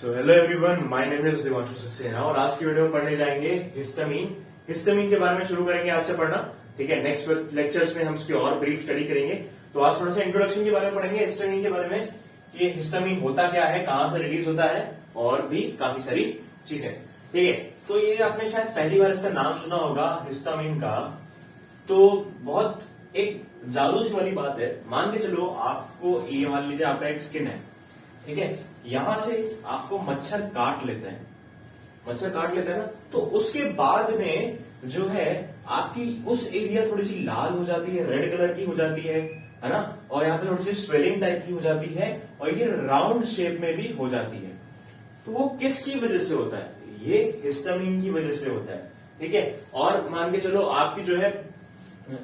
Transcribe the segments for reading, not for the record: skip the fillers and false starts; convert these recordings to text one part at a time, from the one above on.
तो hello everyone, my name is Divanshu Saxena और आज की वीडियो में पढ़ने जाएंगे हिस्टामीन। हिस्टामीन के बारे में शुरू करेंगे आज से पढ़ना। ठीक है, नेक्स्ट लेक्चर्स में हम इसकी और ब्रीफ स्टडी करेंगे। तो आज थोड़ा सा इंट्रोडक्शन के बारे में पढ़ेंगे, हिस्टामीन के बारे में, कि हिस्टामीन होता क्या है, कहां पर रिलीज होता है और भी काफी सारी चीजें। ठीक है, तो ये आपने शायद पहली बार इसका नाम सुना होगा हिस्टामीन का। तो बहुत एक जादू सी वाली बात है। मान के चलो आपको ये मान लीजिए आपका एक स्किन है, ठीक है, यहां से आपको मच्छर काट लेता है, मच्छर काट लेता है ना, तो उसके बाद में जो है आपकी उस एरिया थोड़ी सी लाल हो जाती है, रेड कलर की हो जाती है ना, और यहाँ पे थोड़ी सी स्वेलिंग टाइप की हो जाती है और ये राउंड शेप में भी हो जाती है। तो वो किसकी वजह से होता है? ये हिस्टामीन की वजह से होता है। ठीक है, और मान के चलो आपकी जो है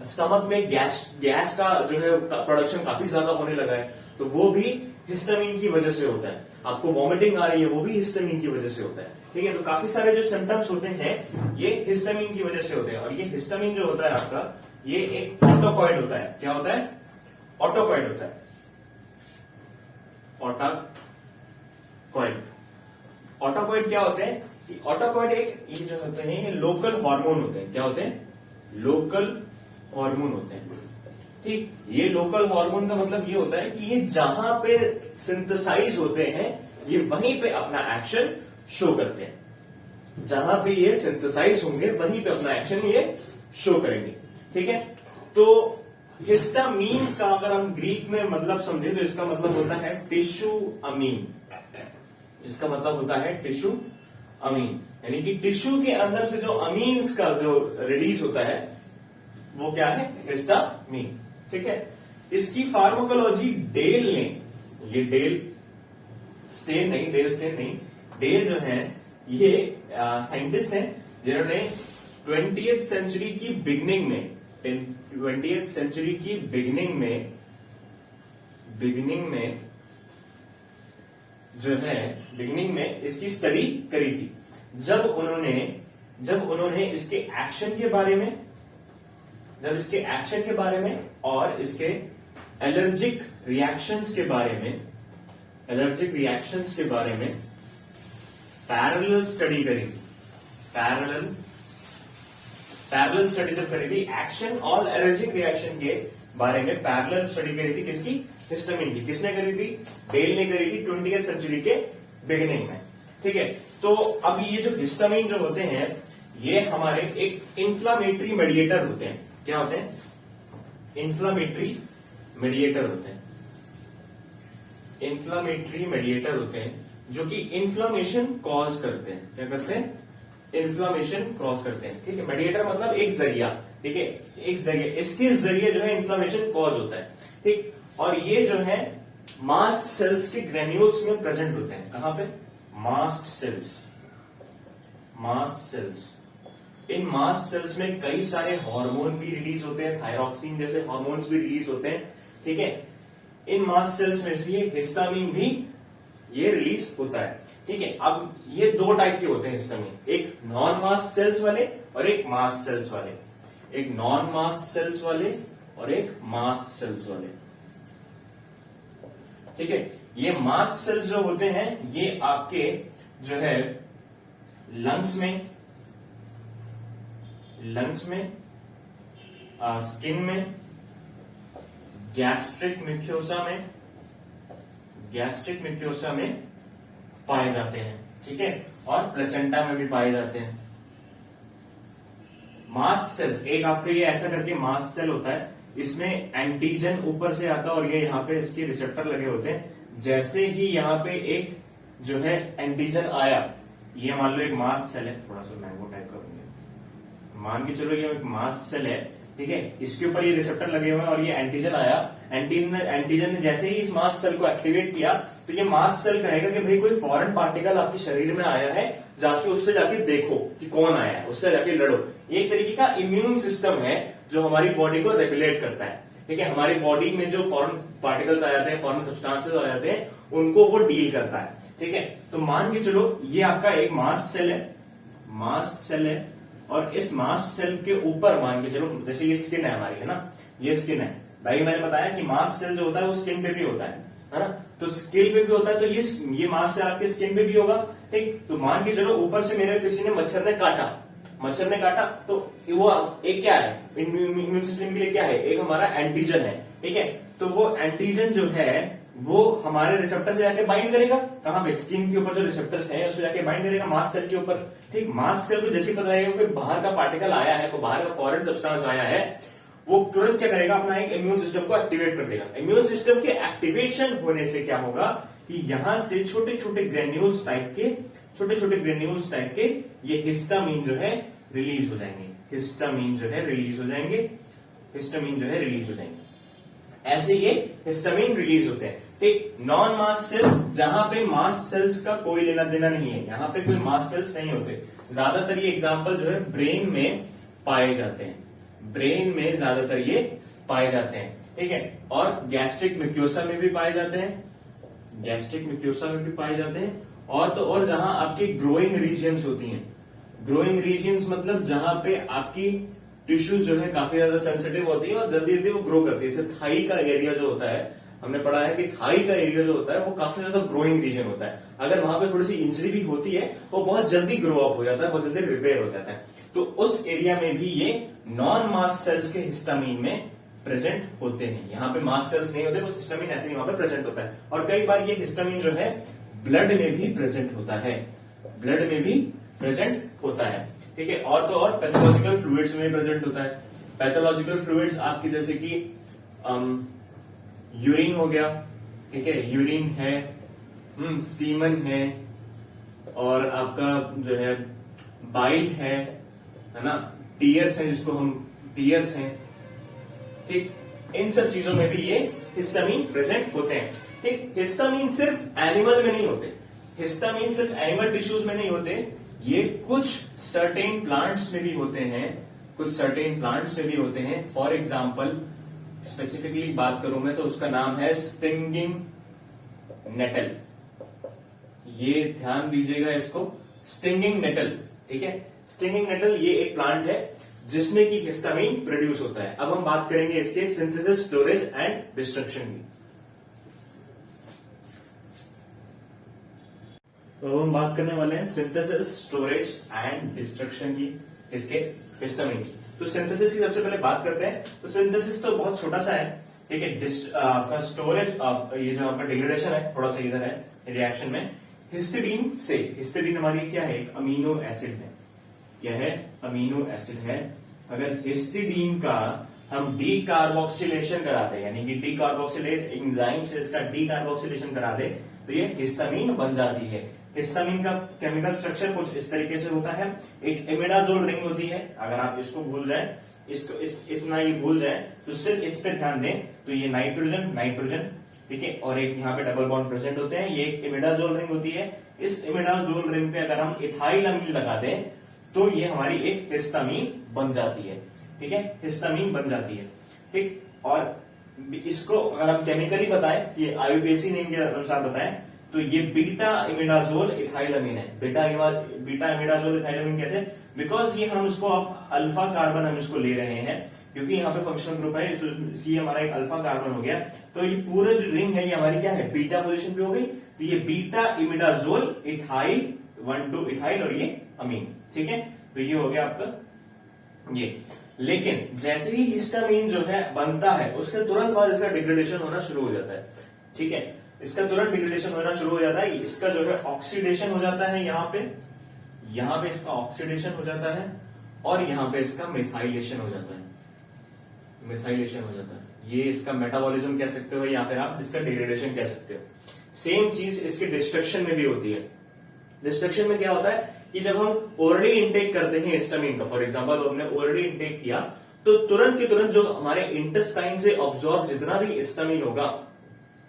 स्टमक में गैस का जो है प्रोडक्शन काफी ज्यादा होने लगा है, तो वो भी हिस्टामीन की वजह से होता है। आपको वॉमिटिंग आ रही है, वो भी हिस्टामीन की वजह से होता है। ठीक है, तो काफी सारे जो सिम्टम्स होते हैं ये हिस्टामीन की वजह से होते हैं। और ये हिस्टामीन जो होता है आपका, ये एक ऑटोकॉइड होता है। क्या होता है? ऑटोकॉइड होता है। ऑटोकॉइड क्या होते हैं? ऑटोकॉइड एक ये जो होते हैं ये लोकल हार्मोन होते हैं। क्या होते हैं? लोकल हार्मोन होते हैं। ठीक, ये लोकल हार्मोन का मतलब ये होता है कि ये जहां पे सिंथेसाइज होते हैं ये वहीं पे अपना एक्शन शो करते हैं। जहां पे ये सिंथेसाइज होंगे वहीं पे अपना एक्शन ये शो करेंगे। ठीक है, तो हिस्टामीन का अगर हम ग्रीक में मतलब समझे तो इसका मतलब होता है टिश्यू अमीन। इसका मतलब होता है टिश्यू अमीन, यानी कि टिश्यू के अंदर से जो अमीन्स का जो रिलीज होता है वो क्या है? हिस्टामीन। ठीक है, इसकी फार्माकोलॉजी डेल ने, ये डेल स्टेन नहीं, डेल जो है ये साइंटिस्ट हैं जिन्होंने 20th सेंचुरी की बिगनिंग में, 20th सेंचुरी की बिगनिंग में इसकी स्टडी करी थी। जब उन्होंने इसके एक्शन के बारे में और इसके एलर्जिक रिएक्शंस के बारे में पैरेलल स्टडी करी थी। पैरेलल स्टडी जब करी थी एक्शन और एलर्जिक रिएक्शन के बारे में, पैरेलल स्टडी करी थी किसकी? हिस्टामीन की। किसने करी थी? डेल ने करी थी 20th सेंचुरी के बिगिनिंग में। ठीक है, तो अब ये जो हिस्टामीन जो होते हैं ये हमारे एक इंफ्लामेटरी मेडिएटर होते हैं। क्या होते हैं? इंफ्लामेटरी मेडिएटर होते हैं जो कि इन्फ्लामेशन कॉज करते हैं। क्या करते हैं? इन्फ्लामेशन कॉज करते हैं। ठीक है, मेडिएटर मतलब एक जरिया। ठीक है, एक जरिया, इसके जरिए जो है इन्फ्लामेशन कॉज होता है। ठीक, और ये जो है मास्ट सेल्स के ग्रेन्यूल्स में प्रेजेंट होते हैं। कहां पे? Mast cells. इन मास्ट सेल्स में कई सारे हार्मोन भी रिलीज होते हैं, थायरॉक्सिन जैसे हार्मोन्स भी रिलीज होते हैं। ठीक है, इन मास्ट सेल्स में इसलिए हिस्टामीन भी ये रिलीज होता है। ठीक है, अब ये दो टाइप के होते हैं हिस्टामीन, एक नॉन मास्ट सेल्स वाले और एक मास्ट सेल्स वाले। एक नॉन मास्ट सेल्स वाले और एक मास्ट सेल्स वाले। ठीक है, ये मास्ट सेल्स जो होते हैं ये आपके जो है लंग्स में, स्किन में, गैस्ट्रिक म्यूकोसा में पाए जाते हैं। ठीक है, और प्लेसेंटा में भी पाए जाते हैं। मास्ट सेल्स, एक आपके ये ऐसा करके मास्ट सेल होता है, इसमें एंटीजन ऊपर से आता है और ये यहाँ पे इसके रिसेप्टर लगे होते हैं। जैसे ही यहाँ पे एक जो है एंटीजन आया, ये मान लो एक मास्ट सेल है, थोड़ा सा मैंगो टाइप करूंगे, मान के चलो ये एक मास्ट सेल है। ठीक है, इसके ऊपर ये रिसेप्टर लगे हुए हैं और ये एंटीजन आया। एंटीजन ने जैसे ही इस मास्ट सेल को एक्टिवेट किया तो ये मास्ट सेल कहेगा कि भाई कोई फॉरेन पार्टिकल आपके शरीर में आया है, उससे जाके देखो कि कौन आया है, उससे जाके लड़ो। एक तरीके का इम्यून सिस्टम है जो हमारी बॉडी को रेगुलेट करता है। ठीक है, हमारी बॉडी में जो फॉरेन पार्टिकल्स आ जाते हैं, फॉरेन सब्सटेंसेस आ जाते हैं, उनको वो डील करता है। ठीक है, तो मान के चलो ये आपका एक मास्ट सेल है और इस मास्ट सेल के ऊपर मान के चलो जैसे ये स्किन है हमारी, है ना, ये स्किन है। भाई मैंने बताया कि मास्ट सेल जो होता है वो स्किन पे भी होता है ना। तो स्किन पे भी होता है, तो ये मास सेल आपके स्किन पे भी होगा। ठीक, तो मान के चलो ऊपर से मेरे किसी ने मच्छर ने काटा, तो वो एक क्या है इम्यून सिस्टम के लिए, क्या है, एक हमारा एंटीजन है। ठीक है, तो वो एंटीजन जो है वो हमारे रिसेप्टर से जाके बाइंड करेगा, कहां पे, स्किन के ऊपर जो रिसेप्टर्स हैं उसको जाके बाइंड करेगा मास सेल के ऊपर। ठीक, मास सेल को जैसे पता है कि बाहर का पार्टिकल आया है, तो बाहर का फॉरेन सब्सटेंस आया है, वो तुरंत क्या करेगा, अपना एक इम्यून सिस्टम को एक्टिवेट कर देगा। इम्यून सिस्टम के एक्टिवेशन होने से क्या होगा कि यहां से छोटे छोटे ग्रेन्यूल्स टाइप के ये हिस्टामिन जो है रिलीज हो जाएंगे। ऐसे ये हिस्टामिन रिलीज होते हैं। ठीक, नॉन मास सेल्स, जहां पे मास सेल्स का कोई लेना देना नहीं है, यहां पे कोई मास सेल्स नहीं होते। ज्यादातर ये एग्जांपल जो है ब्रेन में पाए जाते हैं, ठीक है, और गैस्ट्रिक म्यूकोसा में भी पाए जाते हैं, और तो और जहां आपकी ग्रोइंग रीजन्स होती हैं, ग्रोइंग रीजन्स मतलब जहां पे आपकी टिश्यूज जो है काफी ज्यादा सेंसिटिव होती है और जल्दी जल्दी वो ग्रो करती है। जैसे थाई का एरिया जो होता है, हमने पढ़ा है कि थाई का एरिया जो होता है वो काफी ज्यादा ग्रोइंग रीजन होता है। अगर वहां पे थोड़ी सी इंजरी भी होती है वो बहुत जल्दी ग्रो अप हो जाता है, बहुत जल्दी रिपेयर हो जाता है। तो उस एरिया में भी ये नॉन मास सेल्स के हिस्टामिन में प्रेजेंट होते हैं। यहाँ पे मास सेल्स नहीं होते, बस हिस्टामिन ऐसे ही वहां पे प्रेजेंट होता है। और कई बार ये हिस्टामिन जो है ब्लड में भी प्रेजेंट होता है, ठीक है, और तो और पैथोलॉजिकल फ्लूइड्स में प्रेजेंट होता है। पैथोलॉजिकल फ्लूइड्स आपकी जैसे कि यूरिन हो गया, ठीक है, यूरिन है, सीमन है, और आपका जो है बाइल है ना, टीयर्स है, जिसको हम टीयर्स हैं। ठीक, इन सब चीजों में भी ये हिस्टामिन प्रेजेंट होते हैं। ठीक, हिस्टामिन सिर्फ एनिमल में नहीं होते, हिस्टामिन सिर्फ एनिमल टिश्यूज में नहीं होते, ये कुछ सर्टेन प्लांट्स में भी होते हैं। फॉर एग्जाम्पल स्पेसिफिकली बात करूं मैं तो उसका नाम है स्टिंगिंग नेटल। ये ध्यान दीजिएगा इसको, स्टिंगिंग नेटल, ठीक है। स्टिंगिंग नेटल ये एक प्लांट है जिसमें की हिस्टामिन प्रोड्यूस होता है। अब हम बात करेंगे इसके सिंथेसिस, स्टोरेज एंड डिस्ट्रक्शन की। तो हम बात करने वाले हैं सिंथेसिस, स्टोरेज एंड डिस्ट्रक्शन की, इसके हिस्टामिन की। तो सिंथेसिस की सबसे पहले बात करते हैं। तो सिंथेसिस तो बहुत छोटा सा है, ठीक है। आपका स्टोरेज, ये जो आपका डिग्रेडेशन है थोड़ा सा इधर है रिएक्शन में हिस्टिडीन से। हिस्टिडीन हमारी क्या है, एक अमीनो एसिड है। क्या है, अमीनो एसिड है। अगर हिस्टिडीन का हम डीकार्बोक्सिलेशन करा दे, यानी कि डीकार्बोक्सिलेज एंजाइम से इसका डीकार्बोक्सिलेशन करा दे, तो ये हिस्टामिन बन जाती है। हिस्टामिन का केमिकल स्ट्रक्चर कुछ इस तरीके से होता है। एक इमिडाजोल रिंग होती है, अगर आप इसको भूल जाएं, इतना ये भूल जाएं तो सिर्फ इस पे ध्यान दें, तो ये नाइट्रोजन, ठीक है, और एक यहाँ पे डबल बॉन्ड प्रेजेंट होते हैं। ये एक इमिडाजोल रिंग होती है। इस इमिडाजोल रिंग पे अगर हम इथाइल अमीन लगा दें तो ये हमारी एक हिस्टामिन बन जाती है, ठीक है, हिस्टामिन बन जाती है, ठीक। और इसको अगर हम केमिकली बताएं, ये आईयूपीएसी नेम के अनुसार बताएं, तो ये बीटा इमिडाजोल इथाइल अमीन है। बीटा इमिडाजोल इथाइल अमीन कैसे, बिकॉज ये हम इसको अब अल्फा कार्बन हम इसको ले रहे हैं, क्योंकि यहाँ पे फंक्शनल ग्रुप है, तो ये हमारा एक अल्फा कार्बन हो गया। तो ये पूरा जो रिंग है ये हमारी क्या है, बीटा पोजीशन पे हो गई। तो ये बीटा इमिडाजोल इथाइल 1,2 इथाइल और ये अमीन, ठीक है। तो ये हो गया आपका ये। लेकिन जैसे ही हिस्टामिन जो है बनता है उसके तुरंत बाद इसका डिग्रेडेशन होना शुरू हो जाता है, ठीक है। इसका तुरंत डिग्रेडेशन होना शुरू हो जाता है। इसका जो है ऑक्सीडेशन हो जाता है, यहाँ पे इसका ऑक्सीडेशन हो जाता है, और यहाँ पे इसका मिथाइलेशन हो जाता है। ये इसका मेटाबॉलिज्म कह सकते हो, या फिर आप इसका डिग्रेडेशन कह सकते हो। सेम चीज इसके डिस्ट्रक्शन में भी होती है। डिस्ट्रक्शन में क्या होता है कि जब हम ओरली इंटेक करते हैं हिस्टामिन का, फॉर एग्जांपल हमने ओरली इंटेक किया, तो तुरंत के तुरंत जो हमारे इंटेस्टाइन से ऑब्जॉर्ब जितना भी हिस्टामिन होगा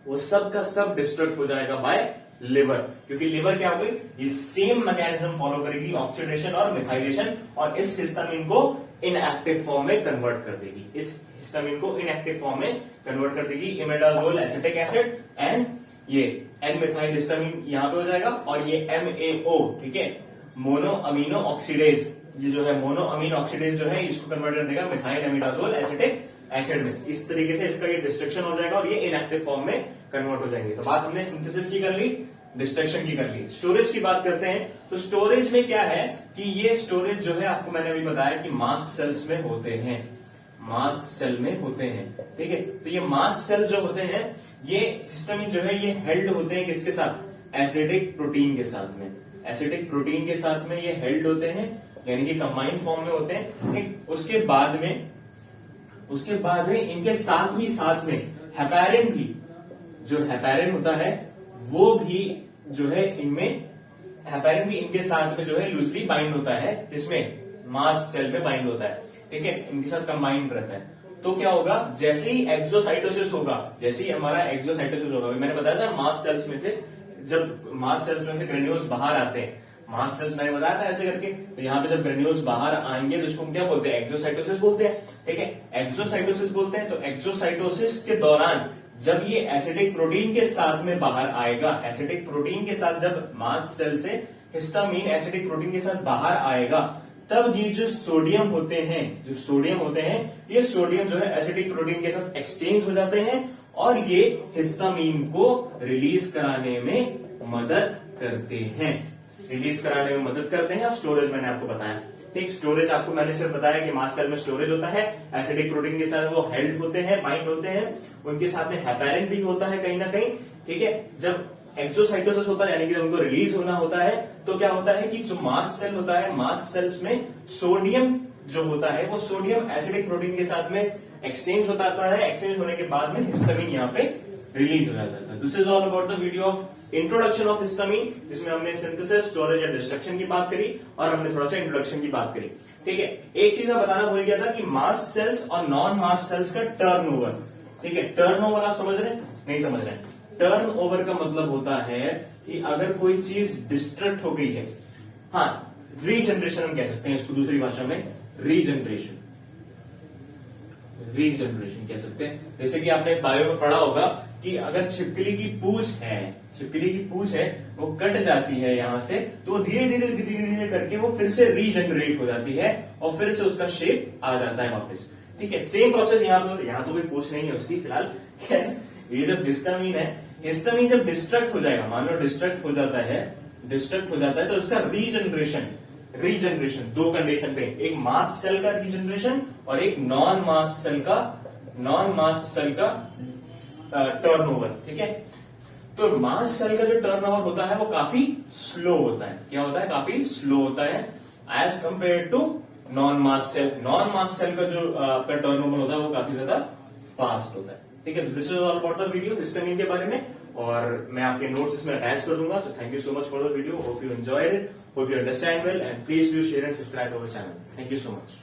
वो सब का सब डिस्ट्रक्ट हो जाएगा बाय लिवर। क्योंकि लिवर क्या हो गई, ये सेम मैकेनिज्म फॉलो करेगी, ऑक्सीडेशन और मिथाइलेशन, और इस हिस्टामिन को इनएक्टिव फॉर्म में कन्वर्ट कर देगी। इमिडाजोल एसिटिक एसिड एंड ये एन मिथाइल हिस्टामिन यहाँ पे हो जाएगा, और ये MAO, ठीक है, मोनो अमीनो ऑक्सीडेज। ये जो है मोनो अमीनो ऑक्सीडेज जो है इसको कन्वर्ट कर देगा मिथाइल एमिडाजोल एसिटिक एसिड में। इस तरीके से इसका ये डिस्ट्रक्शन हो जाएगा और ये इनएक्टिव फॉर्म में कन्वर्ट हो जाएंगे। तो बात हमने सिंथेसिस की कर ली, डिस्ट्रक्शन की कर ली। स्टोरेज की बात करते हैं। तो स्टोरेज में क्या है कि ये स्टोरेज जो है आपको मैंने अभी बताया कि मास्ट सेल्स में होते हैं, मास्ट सेल में होते हैं, ठीक है। तो ये मास्ट सेल जो होते हैं ये हिस्टामिन जो है ये हेल्ड होते हैं किसके साथ, एसिडिक प्रोटीन के साथ में, एसिडिक प्रोटीन के साथ में ये हेल्ड होते हैं, यानी कि कंबाइंड फॉर्म में होते हैं, ठीक। उसके बाद में इनके साथ में हेपेरिन भी, जो हेपेरिन होता है वो भी जो है इनमें, हेपेरिन भी इनके साथ में जो है लूजली बाइंड होता है, इसमें मास्ट सेल में बाइंड होता है, ठीक है, इनके साथ कंबाइंड रहता है। तो क्या होगा, जैसे ही एक्सोसाइटोसिस होगा, जैसे ही हमारा एक्सोसाइटोसिस होगा, मैंने बताया था मास्ट सेल्स में से, जब मास्ट सेल्स में से ग्रेन्यूल्स बाहर आते हैं, मास्ट सेल्स मैंने बताया था ऐसे करके, तो यहाँ पे जब ग्रेन्यूल्स बाहर आएंगे तो इसको हम क्या बोलते हैं, एक्सोसाइटोसिस बोलते हैं, ठीक है, एक्सोसाइटोसिस बोलते हैं। तो एक्सोसाइटोसिस के दौरान जब ये एसिडिक प्रोटीन के साथ में बाहर आएगा, एसिडिक प्रोटीन के साथ जब मास्ट सेल से हिस्टामिन एसिडिक प्रोटीन के साथ बाहर आएगा, तब ये जो सोडियम होते हैं, ये सोडियम जो है एसिडिक प्रोटीन के साथ एक्सचेंज हो जाते हैं और ये हिस्टामिन को रिलीज कराने में मदद करते हैं, और स्टोरेज मैंने आपको बताया, ठीक। स्टोरेज आपको मैंने सिर्फ बताया कि मास्ट सेल में स्टोरेज होता है, एसिडिक प्रोटीन के साथ वो हेल्ड होते हैं, बाइंड होते हैं, उनके साथ में हेपेरिन भी होता है कहीं ना कहीं, ठीक है। जब एक्सोसाइटोसिस होता है यानी कि जब उनको रिलीज होना होता है, तो क्या होता है कि जो मास्ट सेल होता है, मास्ट सेल्स में सोडियम जो होता है वो सोडियम एसिडिक प्रोटीन के साथ में एक्सचेंज होता है, एक्सचेंज होने के बाद में हिस्टामिन यहाँ पे रिलीज हो जाता है। This is all about the video of introduction of histamine, जिसमें हमने सिंथेसिस, स्टोरेज एंड डिस्ट्रक्शन की बात करी और हमने थोड़ा सा इंट्रोडक्शन की बात करी, ठीक है। एक चीज मैं बताना भूल गया था कि मास्ट सेल्स और नॉन मास्ट सेल्स का टर्नओवर, ठीक है। टर्नओवर आप समझ रहे हैं, नहीं समझ रहे हैं? टर्नओवर का मतलब होता है कि अगर कोई चीज डिस्ट्रक्ट हो गई है, हाँ, रीजनरेशन हम कह सकते हैं इसको, दूसरी भाषा में रीजनरेशन कह सकते हैं। जैसे कि आपने बायो में पढ़ा होगा कि अगर छिपकली की पूंछ है वो कट जाती है यहां से, तो धीरे धीरे करके वो फिर से रीजनरेट हो जाती है और फिर से उसका शेप आ जाता है वापस, ठीक है। सेम प्रोसेस यहाँ तो कोई पूंछ नहीं है उसकी फिलहाल। ये जब हिस्टामिन जब डिस्ट्रक्ट हो जाएगा, मान लो डिस्ट्रक्ट हो जाता है तो उसका रीजनरेशन दो कंडीशन पे, एक मास्ट सेल का रीजनरेशन और एक नॉन मास्ट सेल का टर्नओवर, ठीक है। तो मास्ट सेल का जो टर्नओवर होता है वो काफी स्लो होता है, क्या होता है, काफी स्लो होता है as compare to non mast cell. Non mast cell का जो आपका टर्नओवर होता है वो काफी ज्यादा फास्ट होता है, ठीक है। This is all about the video histamine के बारे में, और मैं आपके नोट्स इसमें अटैच कर दूंगा। So thank you so much for the video, hope you enjoyed it, hope you understand well, and please do share and subscribe our channel. Thank you so much.